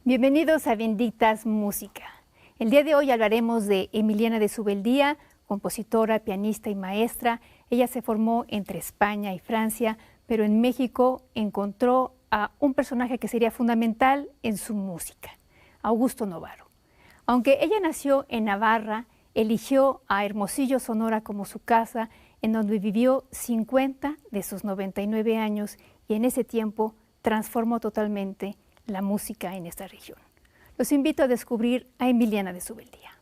Bienvenidos a Benditas Música. El día de hoy hablaremos de Emiliana de Subeldía, compositora, pianista y maestra. Ella se formó entre España y Francia, pero en México encontró a un personaje que sería fundamental en su música, Augusto Novaro. Aunque ella nació en Navarra, eligió a Hermosillo, Sonora como su casa, en donde vivió 50 de sus 99 años y en ese tiempo transformó totalmente la música en esta región. Los invito a descubrir a Emiliana de Subeldía.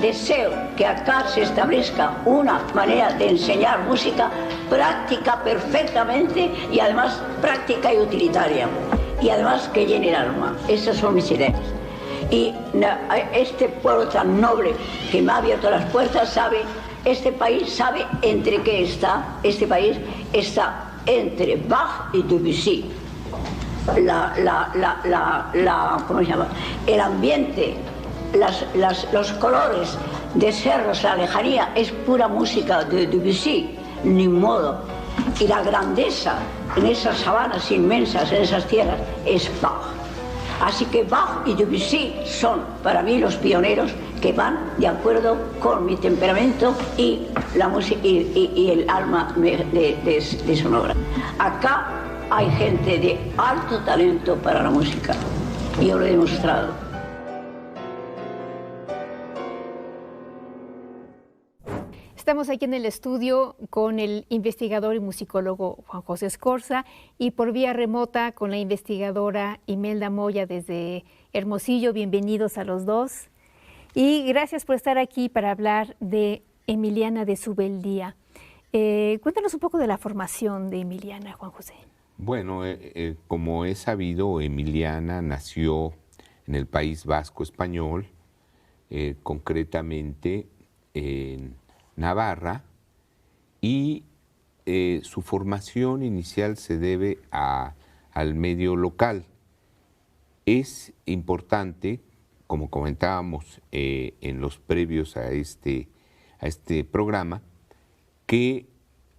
Deseo que acá se establezca una manera de enseñar música práctica perfectamente y además práctica y utilitaria. Y además que llene el alma. Esas son mis ideas. Y este pueblo tan noble que me ha abierto las puertas sabe, este país sabe entre qué está. Este país está entre Bach y Debussy. ¿Cómo se llama? El ambiente, los colores de cerros, la lejanía, es pura música de Debussy, ni modo. Y la grandeza en esas sabanas inmensas, en esas tierras, es Bach. Así que Bach y Debussy son para mí los pioneros que van de acuerdo con mi temperamento y la música y el alma de Sonora. Acá hay gente de alto talento para la música y yo lo he demostrado. Estamos aquí en el estudio con el investigador y musicólogo Juan José Escorza y por vía remota con la investigadora Imelda Moya desde Hermosillo. Bienvenidos a los dos. Y gracias por estar aquí para hablar de Emiliana de Subeldía. Cuéntanos un poco de la formación de Emiliana, Juan José. Bueno, como es sabido, Emiliana nació en el País Vasco español, concretamente en Navarra, y su formación inicial se debe al medio local. Es importante, como comentábamos en los previos a este programa, que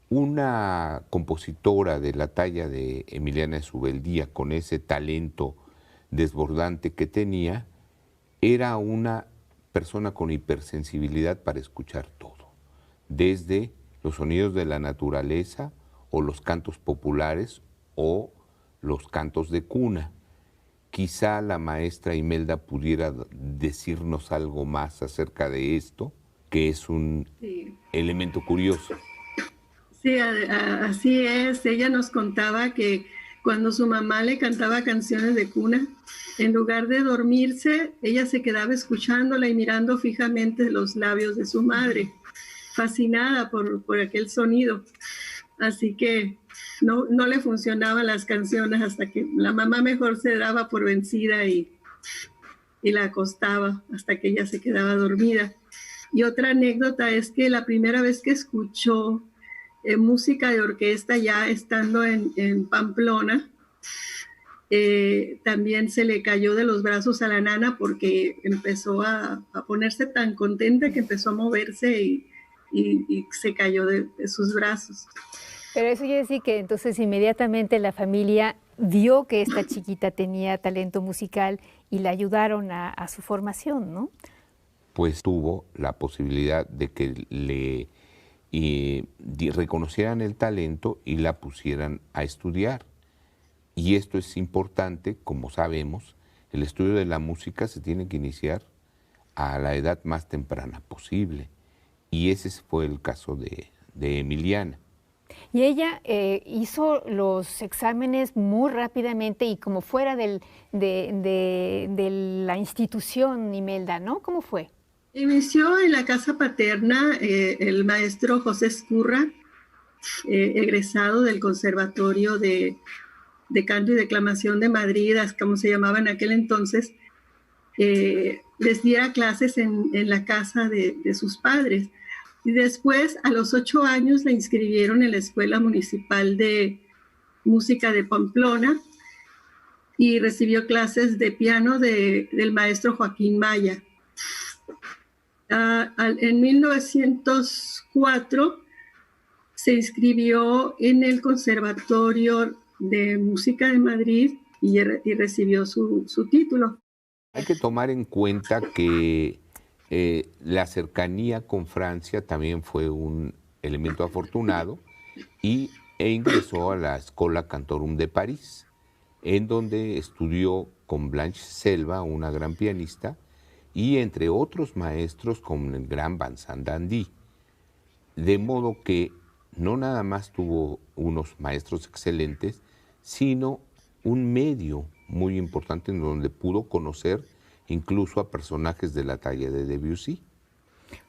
una compositora de la talla de Emiliana de Subeldía, con ese talento desbordante que tenía, era una persona con hipersensibilidad para escuchar todo, desde los sonidos de la naturaleza o los cantos populares o los cantos de cuna. Quizá la maestra Imelda pudiera decirnos algo más acerca de esto, que es un elemento curioso. Sí, así es. Ella nos contaba que cuando su mamá le cantaba canciones de cuna, en lugar de dormirse, ella se quedaba escuchándola y mirando fijamente los labios de su madre, fascinada por aquel sonido. Así que no le funcionaban las canciones hasta que la mamá mejor se daba por vencida y la acostaba hasta que ella se quedaba dormida. Y otra anécdota es que la primera vez que escuchó música de orquesta ya estando en Pamplona, también se le cayó de los brazos a la nana porque empezó a ponerse tan contenta que empezó a moverse y se cayó de sus brazos. Pero eso quiere decir que entonces inmediatamente la familia vio que esta chiquita tenía talento musical y la ayudaron a su formación, ¿no? Pues tuvo la posibilidad de que le reconocieran el talento y la pusieran a estudiar. Y esto es importante, como sabemos, el estudio de la música se tiene que iniciar a la edad más temprana posible. Y ese fue el caso de Emiliana. Y ella hizo los exámenes muy rápidamente y como fuera de la institución, Imelda, ¿no? ¿Cómo fue? Inició en la casa paterna el maestro José Escurra, egresado del Conservatorio de Canto y Declamación de Madrid, como se llamaba en aquel entonces, les diera clases en la casa de sus padres. Y después, a los 8 años, la inscribieron en la Escuela Municipal de Música de Pamplona y recibió clases de piano del maestro Joaquín Maya. En 1904 se inscribió en el Conservatorio de Música de Madrid y recibió su título. Hay que tomar en cuenta que la cercanía con Francia también fue un elemento afortunado e ingresó a la Schola Cantorum de París, en donde estudió con Blanche Selva, una gran pianista, y entre otros maestros con el gran Vincent d'Indy. De modo que no nada más tuvo unos maestros excelentes, sino un medio muy importante en donde pudo conocer incluso a personajes de la talla de Debussy.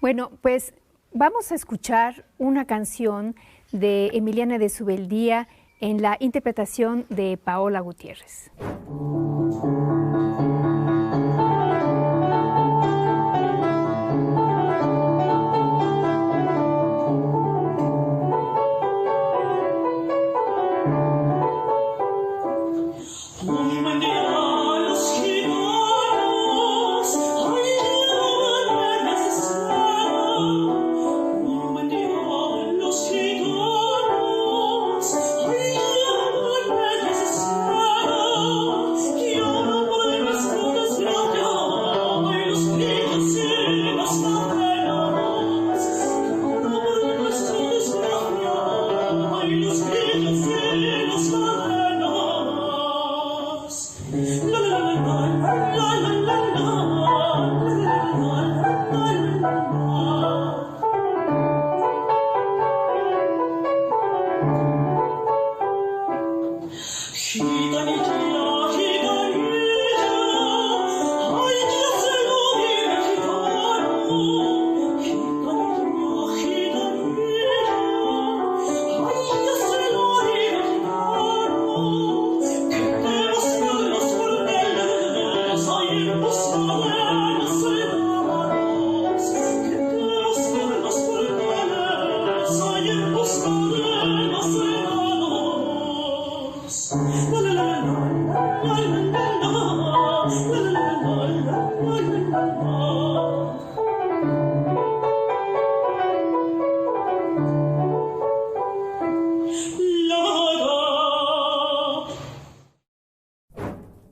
Bueno, pues vamos a escuchar una canción de Emiliana de Subeldía en la interpretación de Paola Gutiérrez.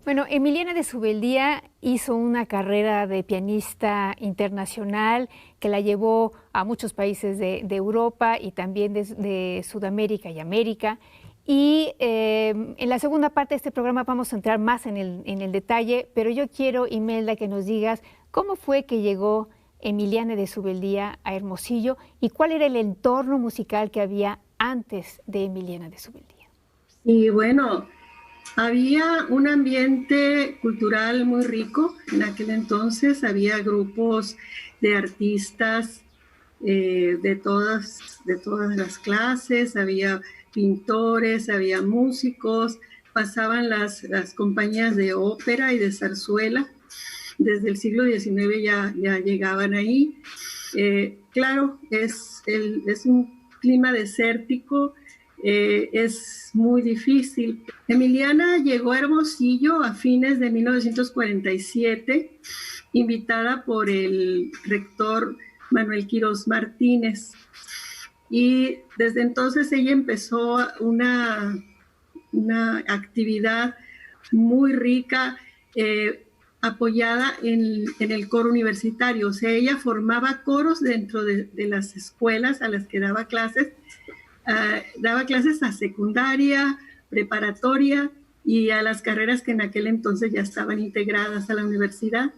Bueno, Emiliana de Subeldía hizo una carrera de pianista internacional que la llevó a muchos países de Europa y también de Sudamérica y América. Y en la segunda parte de este programa vamos a entrar más en el detalle, pero yo quiero, Imelda, que nos digas cómo fue que llegó Emiliana de Subeldía a Hermosillo y cuál era el entorno musical que había antes de Emiliana de Subeldía. Y bueno, había un ambiente cultural muy rico. En aquel entonces había grupos de artistas de todas las clases, había pintores, había músicos, pasaban las compañías de ópera y de zarzuela. Desde el siglo XIX ya llegaban ahí. Claro, es un clima desértico, es muy difícil. Emiliana llegó a Hermosillo a fines de 1947, invitada por el rector Manuel Quirós Martínez. Y desde entonces ella empezó una actividad muy rica, apoyada en el coro universitario. O sea, ella formaba coros dentro de las escuelas a las que daba clases. Daba clases a secundaria, preparatoria y a las carreras que en aquel entonces ya estaban integradas a la universidad.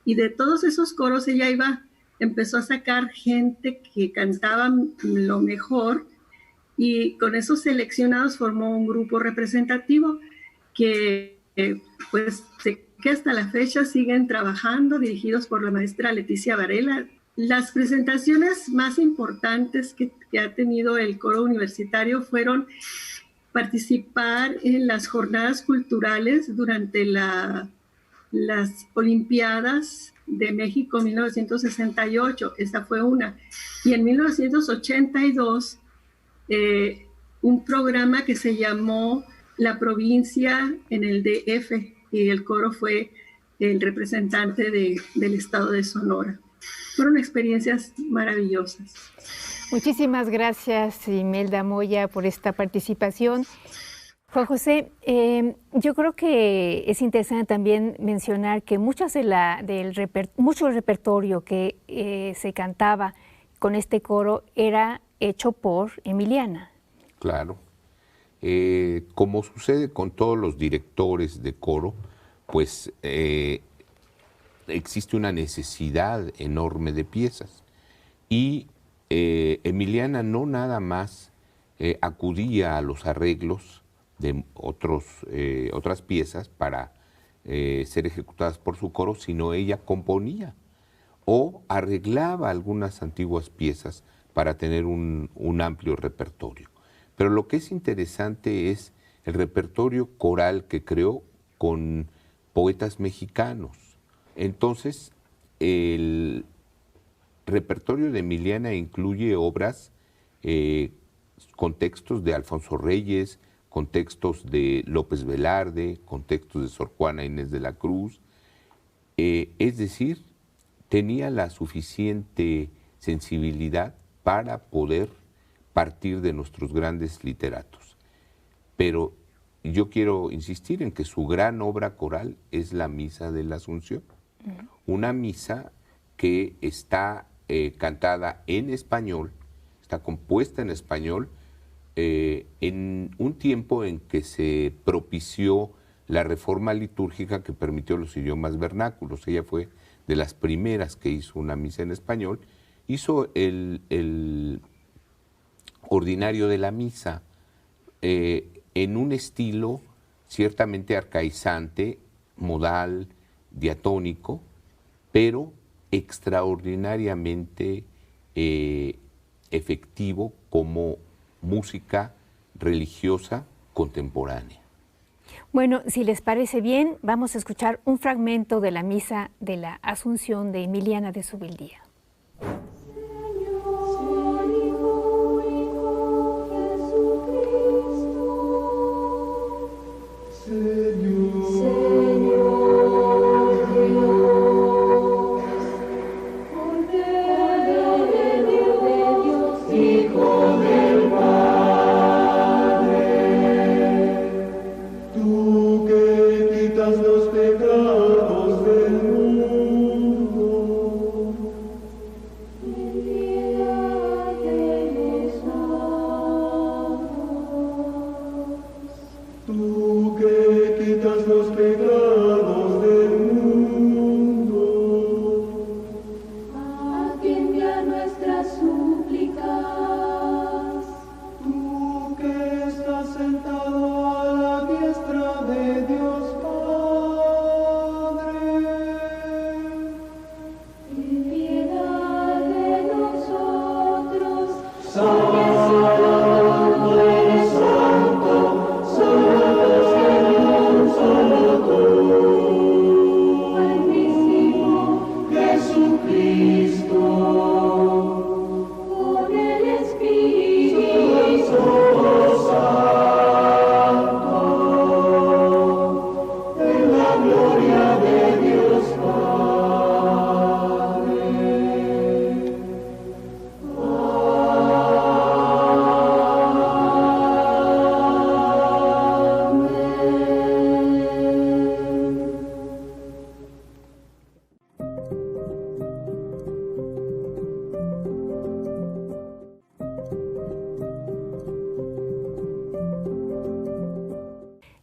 Y de todos esos coros ella empezó a sacar gente que cantaba lo mejor, y con esos seleccionados formó un grupo representativo que que hasta la fecha siguen trabajando, dirigidos por la maestra Leticia Varela. Las presentaciones más importantes que ha tenido el coro universitario fueron participar en las jornadas culturales durante las Olimpiadas de México 1968, esa fue una. Y en 1982, un programa que se llamó La Provincia en el DF, y el coro fue el representante del estado de Sonora. Fueron experiencias maravillosas. Muchísimas gracias, Imelda Moya, por esta participación. Juan José, yo creo que es interesante también mencionar que mucho repertorio que se cantaba con este coro era hecho por Emiliana. Claro. Como sucede con todos los directores de coro, pues existe una necesidad enorme de piezas. Y Emiliana no nada más acudía a los arreglos de otras piezas para ser ejecutadas por su coro, sino ella componía o arreglaba algunas antiguas piezas para tener un amplio repertorio. Pero lo que es interesante es el repertorio coral que creó con poetas mexicanos. Entonces, el repertorio de Emiliana incluye obras, contextos de Alfonso Reyes, contextos de López Velarde, contextos de Sor Juana Inés de la Cruz. Es decir, tenía la suficiente sensibilidad para poder partir de nuestros grandes literatos. Pero yo quiero insistir en que su gran obra coral es la Misa de la Asunción, una misa que está cantada en español, está compuesta en español, en un tiempo en que se propició la reforma litúrgica que permitió los idiomas vernáculos. Ella fue de las primeras que hizo una misa en español, hizo el ordinario de la misa en un estilo ciertamente arcaizante, modal, diatónico, pero extraordinariamente efectivo como música religiosa contemporánea. Bueno, si les parece bien, vamos a escuchar un fragmento de la Misa de la Asunción de Emiliana de Subeldía.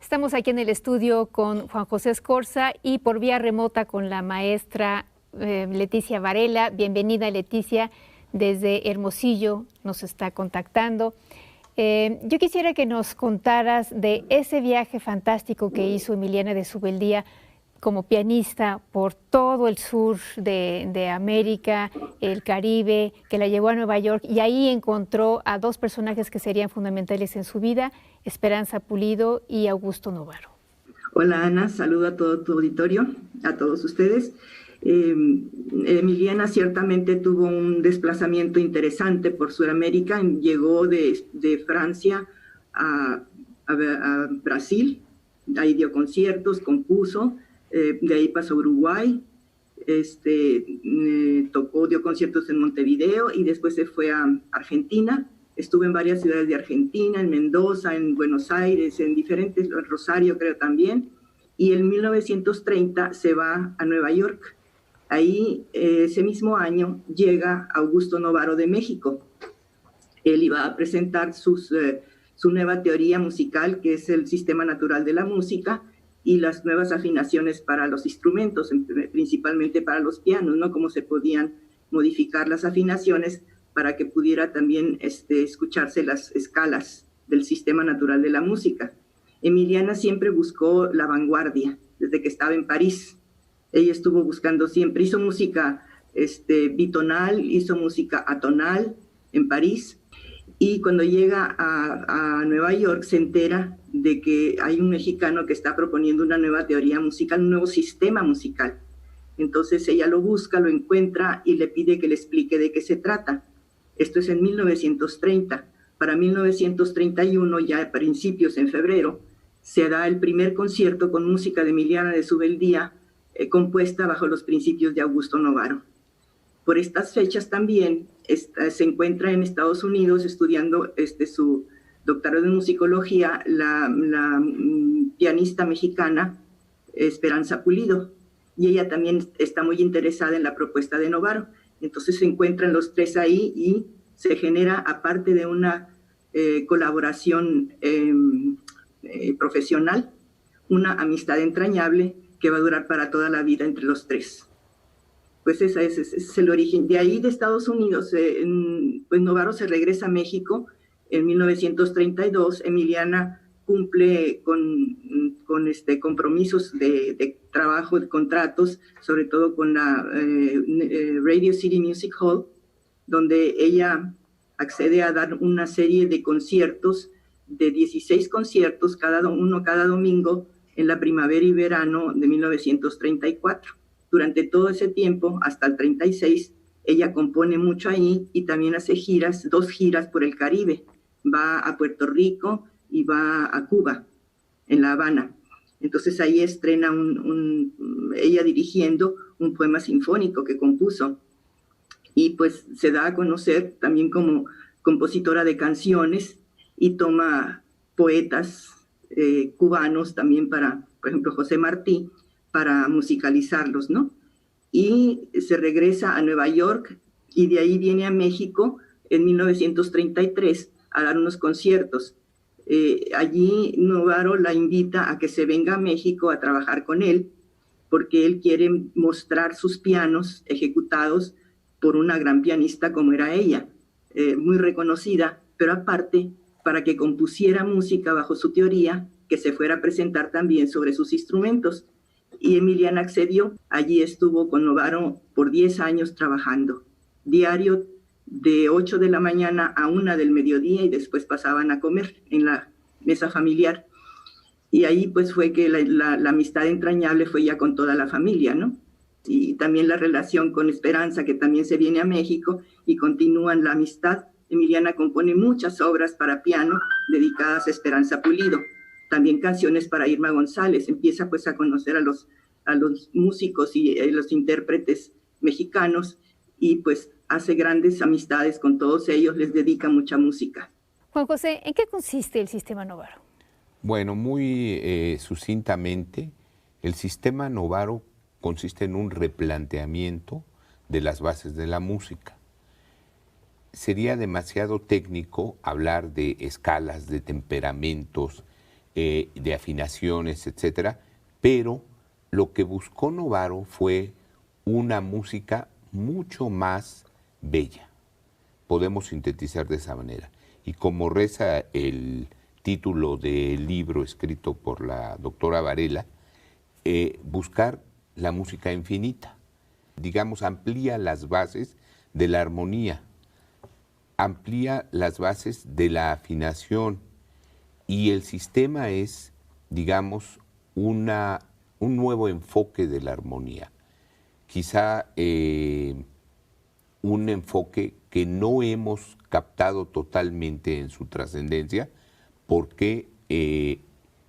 Estamos aquí en el estudio con Juan José Escorza y por vía remota con la maestra Leticia Varela. Bienvenida, Leticia, desde Hermosillo nos está contactando. Yo quisiera que nos contaras de ese viaje fantástico que hizo Emiliana de Subeldía como pianista por todo el sur de América, el Caribe, que la llevó a Nueva York y ahí encontró a dos personajes que serían fundamentales en su vida, Esperanza Pulido y Augusto Novaro. Hola Ana, saludo a todo tu auditorio, a todos ustedes. Emiliana ciertamente tuvo un desplazamiento interesante por Sudamérica, llegó de Francia a Brasil, ahí dio conciertos, compuso, de ahí pasó a Uruguay, dio conciertos en Montevideo y después se fue a Argentina. Estuvo en varias ciudades de Argentina, en Mendoza, en Buenos Aires, en diferentes, Rosario creo también. Y en 1930 se va a Nueva York. Ahí, ese mismo año, llega Augusto Novaro de México. Él iba a presentar su nueva teoría musical, que es el sistema natural de la música, y las nuevas afinaciones para los instrumentos, principalmente para los pianos, ¿no? Cómo se podían modificar las afinaciones para que pudiera también escucharse las escalas del sistema natural de la música. Emiliana siempre buscó la vanguardia, desde que estaba en París. Ella estuvo buscando siempre, hizo música bitonal, hizo música atonal en París, y cuando llega a Nueva York se entera de que hay un mexicano que está proponiendo una nueva teoría musical, un nuevo sistema musical. Entonces ella lo busca, lo encuentra y le pide que le explique de qué se trata. Esto es en 1930. Para 1931, ya a principios, en febrero, se da el primer concierto con música de Emiliana de Subeldía, compuesta bajo los principios de Augusto Novaro. Por estas fechas también se encuentra en Estados Unidos estudiando su doctorado en musicología la pianista mexicana Esperanza Pulido, y ella también está muy interesada en la propuesta de Novaro. Entonces se encuentran los tres ahí y se genera, aparte de una colaboración profesional, una amistad entrañable que va a durar para toda la vida entre los tres. Pues ese es el origen. De ahí, de Estados Unidos, pues Novaro se regresa a México en 1932. Emiliana cumple con compromisos de trabajo, de contratos, sobre todo con la Radio City Music Hall, donde ella accede a dar una serie de conciertos, de 16 conciertos, cada domingo, en la primavera y verano de 1934. Durante todo ese tiempo, hasta el 36, ella compone mucho ahí y también hace giras, 2 giras por el Caribe. Va a Puerto Rico y va a Cuba, en La Habana. Entonces ahí estrena ella dirigiendo un poema sinfónico que compuso. Y pues se da a conocer también como compositora de canciones y toma poetas cubanos también para, por ejemplo, José Martí, para musicalizarlos, ¿no? Y se regresa a Nueva York y de ahí viene a México en 1933 a dar unos conciertos. Allí Novaro la invita a que se venga a México a trabajar con él, porque él quiere mostrar sus pianos ejecutados por una gran pianista como era ella, muy reconocida, pero aparte para que compusiera música bajo su teoría, que se fuera a presentar también sobre sus instrumentos. Y Emiliana accedió. Allí estuvo con Novaro por 10 años trabajando, diario de 8 de la mañana a 1 del mediodía, y después pasaban a comer en la mesa familiar. Y ahí pues fue que la amistad entrañable fue ya con toda la familia, ¿no? Y también la relación con Esperanza, que también se viene a México, y continúan la amistad. Emiliana compone muchas obras para piano dedicadas a Esperanza Pulido, también canciones para Irma González. Empieza pues a conocer a los músicos y los intérpretes mexicanos, y pues hace grandes amistades con todos ellos, les dedica mucha música. Juan José, ¿en qué consiste el sistema Novaro? Bueno, muy sucintamente, el sistema Novaro consiste en un replanteamiento de las bases de la música. Sería demasiado técnico hablar de escalas, de temperamentos, de afinaciones, etcétera, pero lo que buscó Novaro fue una música mucho más bella. Podemos sintetizar de esa manera. Y como reza el título del libro escrito por la doctora Varela, buscar la música infinita. Digamos, amplía las bases de la armonía, amplía las bases de la afinación, y el sistema es, digamos, un nuevo enfoque de la armonía. Quizá un enfoque que no hemos captado totalmente en su trascendencia, porque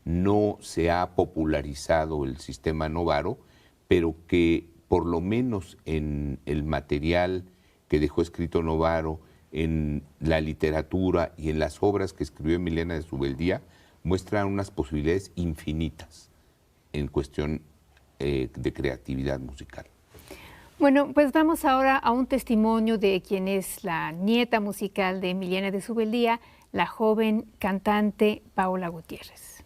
no se ha popularizado el sistema Novaro, pero que por lo menos en el material que dejó escrito Novaro, en la literatura y en las obras que escribió Emiliana de Subeldía, muestra unas posibilidades infinitas en cuestión de creatividad musical. Bueno, pues vamos ahora a un testimonio de quien es la nieta musical de Emiliana de Subeldía, la joven cantante Paola Gutiérrez.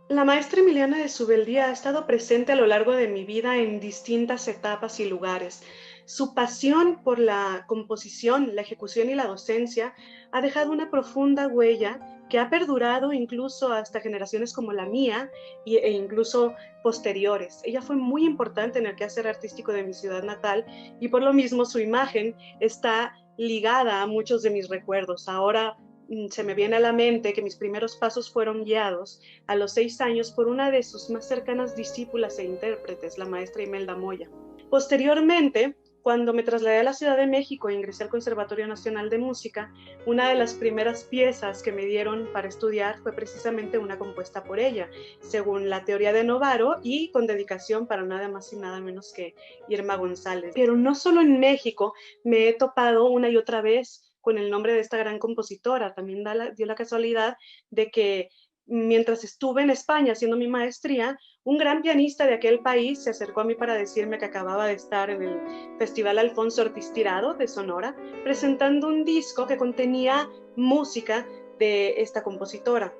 La maestra Emiliana de Subeldía ha estado presente a lo largo de mi vida en distintas etapas y lugares. Su pasión por la composición, la ejecución y la docencia ha dejado una profunda huella que ha perdurado incluso hasta generaciones como la mía e incluso posteriores. Ella fue muy importante en el quehacer artístico de mi ciudad natal y por lo mismo su imagen está ligada a muchos de mis recuerdos. Ahora se me viene a la mente que mis primeros pasos fueron guiados a los 6 años por una de sus más cercanas discípulas e intérpretes, la maestra Imelda Moya. Posteriormente, cuando me trasladé a la Ciudad de México e ingresé al Conservatorio Nacional de Música, una de las primeras piezas que me dieron para estudiar fue precisamente una compuesta por ella, según la teoría de Novaro y con dedicación para nada más y nada menos que Irma González. Pero no solo en México me he topado una y otra vez con el nombre de esta gran compositora. También dio la casualidad de que mientras estuve en España haciendo mi maestría, un gran pianista de aquel país se acercó a mí para decirme que acababa de estar en el Festival Alfonso Ortiz Tirado de Sonora, presentando un disco que contenía música de esta compositora.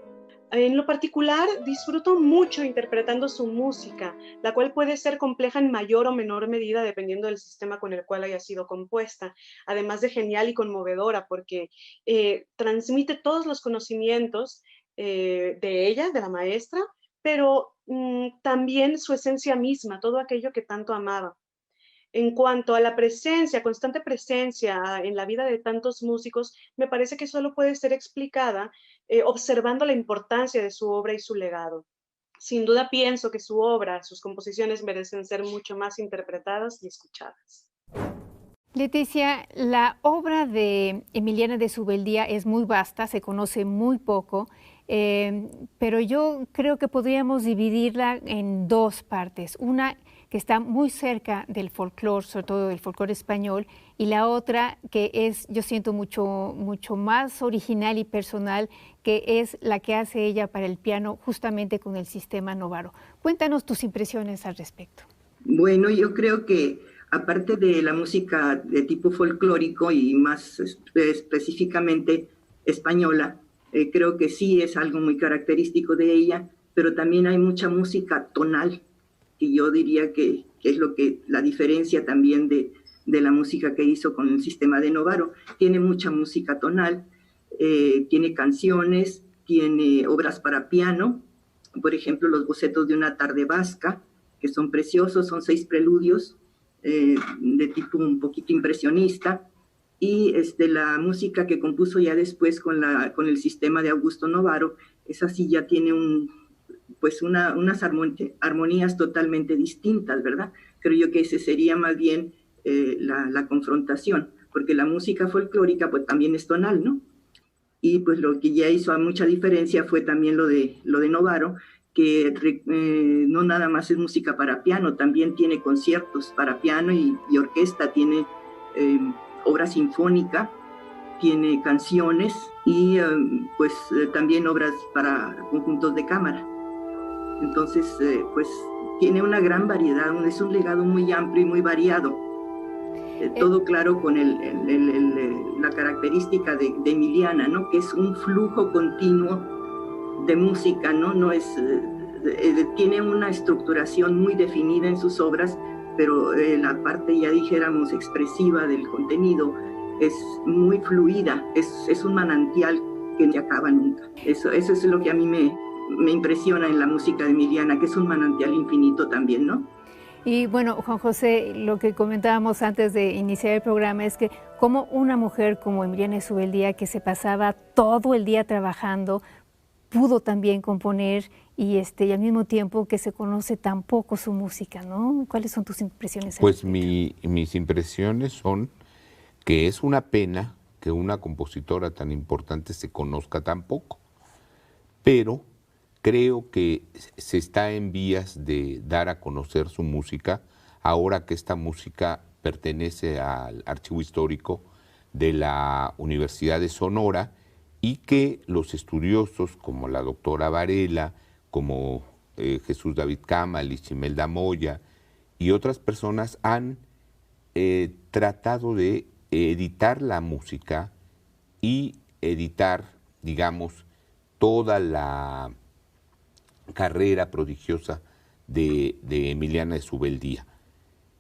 En lo particular, disfruto mucho interpretando su música, la cual puede ser compleja en mayor o menor medida dependiendo del sistema con el cual haya sido compuesta, además de genial y conmovedora porque transmite todos los conocimientos de ella, de la maestra, pero también su esencia misma, todo aquello que tanto amaba. En cuanto a la presencia, constante presencia en la vida de tantos músicos, me parece que solo puede ser explicada observando la importancia de su obra y su legado. Sin duda pienso que su obra, sus composiciones merecen ser mucho más interpretadas y escuchadas. Leticia, la obra de Emiliana de Subeldía es muy vasta, se conoce muy poco, pero yo creo que podríamos dividirla en dos partes. Una que está muy cerca del folclore, sobre todo del folclore español, y la otra que es, yo siento, mucho más original y personal, que es la que hace ella para el piano, justamente con el sistema Novaro. Cuéntanos tus impresiones al respecto. Bueno, yo creo que aparte de la música de tipo folclórico y más específicamente española, creo que sí es algo muy característico de ella, pero también hay mucha música tonal, que yo diría que es lo que la diferencia también de la música que hizo con el sistema de Novaro. Tiene mucha música tonal, tiene canciones, tiene obras para piano, por ejemplo, los bocetos de una tarde vasca, que son preciosos, son 6 preludios de tipo un poquito impresionista, y la música que compuso ya después con el sistema de Augusto Novaro, esa sí ya tiene unas armonías totalmente distintas, ¿verdad? Creo yo que ese sería más bien la confrontación, porque la música folclórica pues también es tonal, ¿no? Y pues lo que ya hizo a mucha diferencia fue también lo de Novaro, que no nada más es música para piano, también tiene conciertos para piano y orquesta, tiene obra sinfónica, tiene canciones y también obras para conjuntos de cámara. Entonces, pues tiene una gran variedad, es un legado muy amplio y muy variado. Todo claro con la característica de Emiliana, ¿no? Que es un flujo continuo de música, ¿no? No es, tiene una estructuración muy definida en sus obras, pero la parte, ya dijéramos, expresiva del contenido es muy fluida, es un manantial que no acaba nunca. Eso es lo que a mí me impresiona en la música de Emiliana, que es un manantial infinito también, ¿no? Y bueno, Juan José, lo que comentábamos antes de iniciar el programa es que como una mujer como Emiliana de Subeldía, que se pasaba todo el día trabajando, pudo también componer y al mismo tiempo que se conoce tan poco su música, ¿no? ¿Cuáles son tus impresiones? Pues mis impresiones son que es una pena que una compositora tan importante se conozca tan poco, pero creo que se está en vías de dar a conocer su música ahora que esta música pertenece al archivo histórico de la Universidad de Sonora y que los estudiosos como la doctora Varela, como Jesús David Camal y Chimelda Moya y otras personas han tratado de editar la música y editar, digamos, toda la carrera prodigiosa de Emiliana de Subeldía.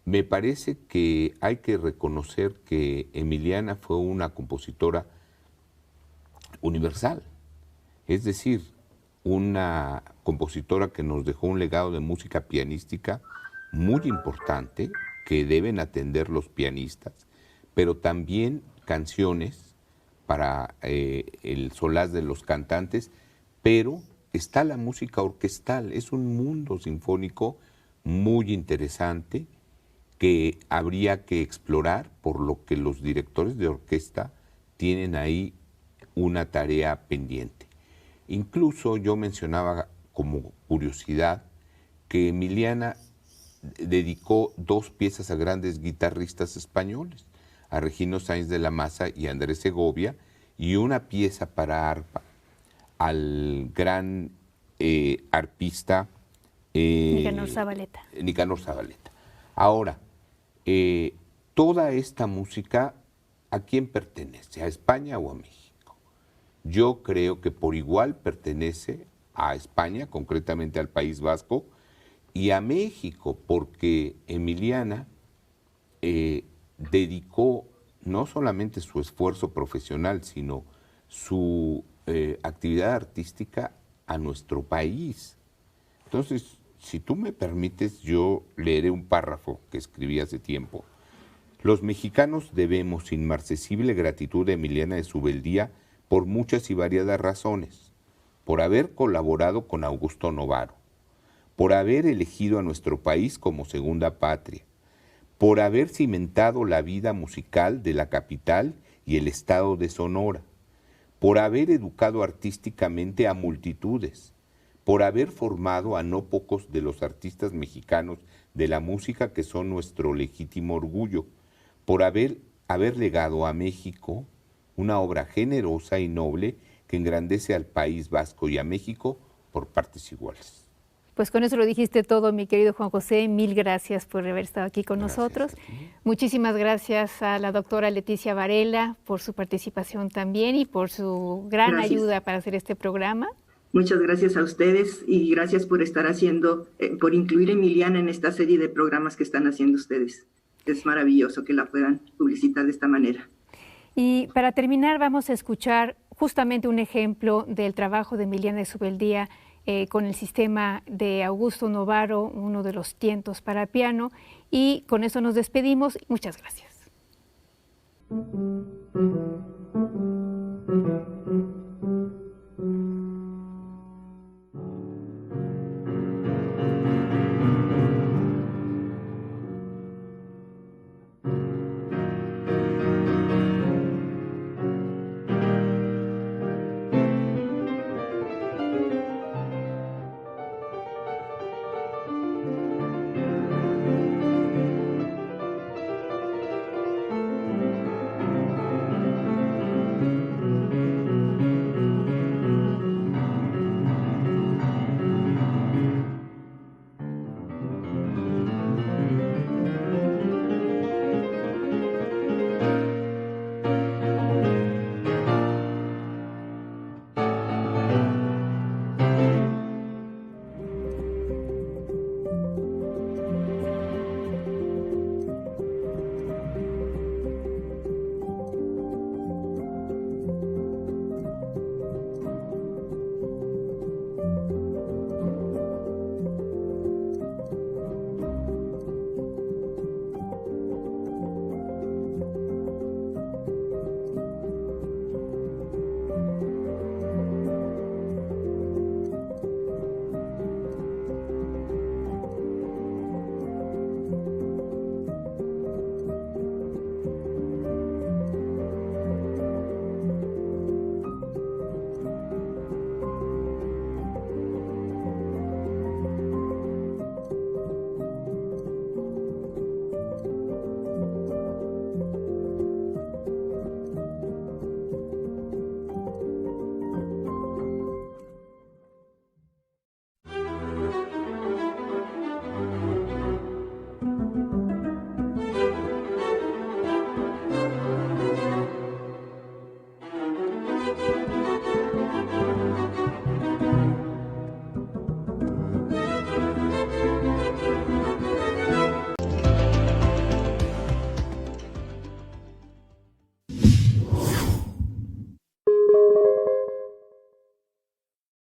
Me parece que hay que reconocer que Emiliana fue una compositora universal, es decir, una compositora que nos dejó un legado de música pianística muy importante que deben atender los pianistas, pero también canciones para el solaz de los cantantes, pero está la música orquestal, es un mundo sinfónico muy interesante que habría que explorar, por lo que los directores de orquesta tienen ahí una tarea pendiente. Incluso yo mencionaba como curiosidad que Emiliana dedicó 2 piezas a grandes guitarristas españoles, a Regino Sáenz de la Maza y Andrés Segovia, y una pieza para arpa al gran arpista Nicanor Zabaleta. Nicanor Zabaleta. Ahora, toda esta música, ¿a quién pertenece? ¿A España o a México? Yo creo que por igual pertenece a España, concretamente al País Vasco, y a México, porque Emiliana dedicó no solamente su esfuerzo profesional, sino su actividad artística a nuestro país. Entonces, si tú me permites, yo leeré un párrafo que escribí hace tiempo. Los mexicanos debemos inmarcesible gratitud a Emiliana de Subeldía por muchas y variadas razones, por haber colaborado con Augusto Novaro, por haber elegido a nuestro país como segunda patria, por haber cimentado la vida musical de la capital y el estado de Sonora, por haber educado artísticamente a multitudes, por haber formado a no pocos de los artistas mexicanos de la música que son nuestro legítimo orgullo, por haber legado a México una obra generosa y noble que engrandece al País Vasco y a México por partes iguales. Pues con eso lo dijiste todo, mi querido Juan José. Mil gracias por haber estado aquí con nosotros. Muchísimas gracias a la doctora Leticia Varela por su participación también y por su gran ayuda para hacer este programa. Muchas gracias a ustedes y gracias por estar haciendo, por incluir a Emiliana en esta serie de programas que están haciendo ustedes. Es maravilloso que la puedan publicitar de esta manera. Y para terminar vamos a escuchar justamente un ejemplo del trabajo de Emiliana de Subeldía con el sistema de Augusto Novaro, uno de los tientos para piano, y con eso nos despedimos. Muchas gracias.